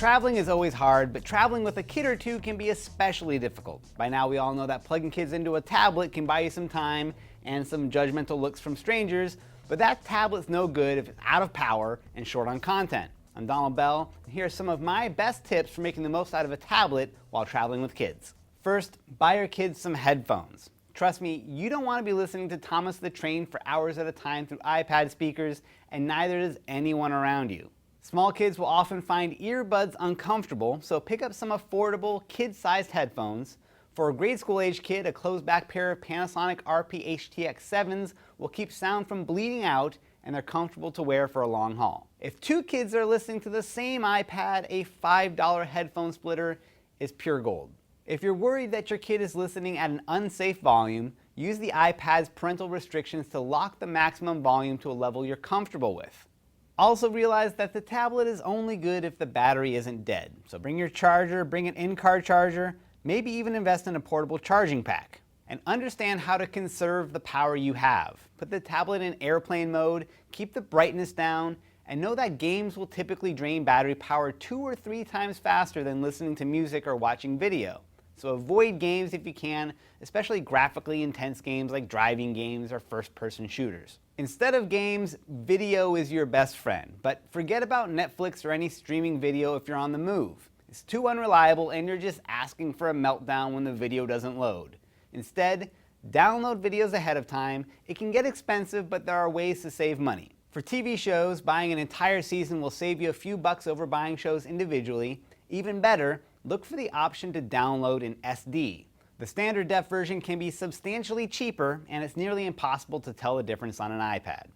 Traveling is always hard, but traveling with a kid or two can be especially difficult. By now we all know that plugging kids into a tablet can buy you some time and some judgmental looks from strangers, but that tablet's no good if it's out of power and short on content. I'm Donald Bell, and here are some of my best tips for making the most out of a tablet while traveling with kids. First, buy your kids some headphones. Trust me, you don't want to be listening to Thomas the Train for hours at a time through iPad speakers, and neither does anyone around you. Small kids will often find earbuds uncomfortable, so pick up some affordable, kid-sized headphones. For a grade school age kid, a closed-back pair of Panasonic RP-HTX7s will keep sound from bleeding out, and they're comfortable to wear for a long haul. If two kids are listening to the same iPad, a $5 headphone splitter is pure gold. If you're worried that your kid is listening at an unsafe volume, use the iPad's parental restrictions to lock the maximum volume to a level you're comfortable with. Also realize that the tablet is only good if the battery isn't dead. So bring your charger, bring an in-car charger, maybe even invest in a portable charging pack. And understand how to conserve the power you have. Put the tablet in airplane mode, keep the brightness down, and know that games will typically drain battery power 2 or 3 times faster than listening to music or watching video. So avoid games if you can, especially graphically intense games like driving games or first-person shooters. Instead of games, video is your best friend, but forget about Netflix or any streaming video if you're on the move. It's too unreliable and you're just asking for a meltdown when the video doesn't load. Instead, download videos ahead of time. It can get expensive, but there are ways to save money. For TV shows, buying an entire season will save you a few bucks over buying shows individually. Even better, look for the option to download in SD. The standard def version can be substantially cheaper, and it's nearly impossible to tell the difference on an iPad.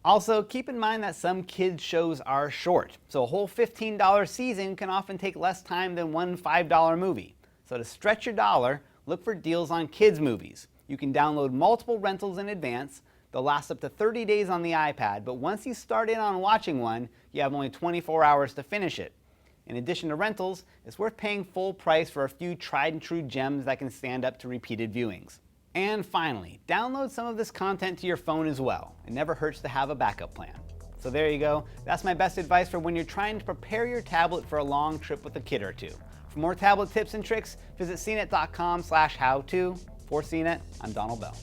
Also, keep in mind that some kids' shows are short, so a whole $15 season can often take less time than one $5 movie. So to stretch your dollar, look for deals on kids' movies. You can download multiple rentals in advance. They'll last up to 30 days on the iPad, but once you start in on watching one, you have only 24 hours to finish it. In addition to rentals, it's worth paying full price for a few tried and true gems that can stand up to repeated viewings. And finally, download some of this content to your phone as well. It never hurts to have a backup plan. So there you go. That's my best advice for when you're trying to prepare your tablet for a long trip with a kid or two. For more tablet tips and tricks, visit cnet.com/how-to. For CNET, I'm Donald Bell.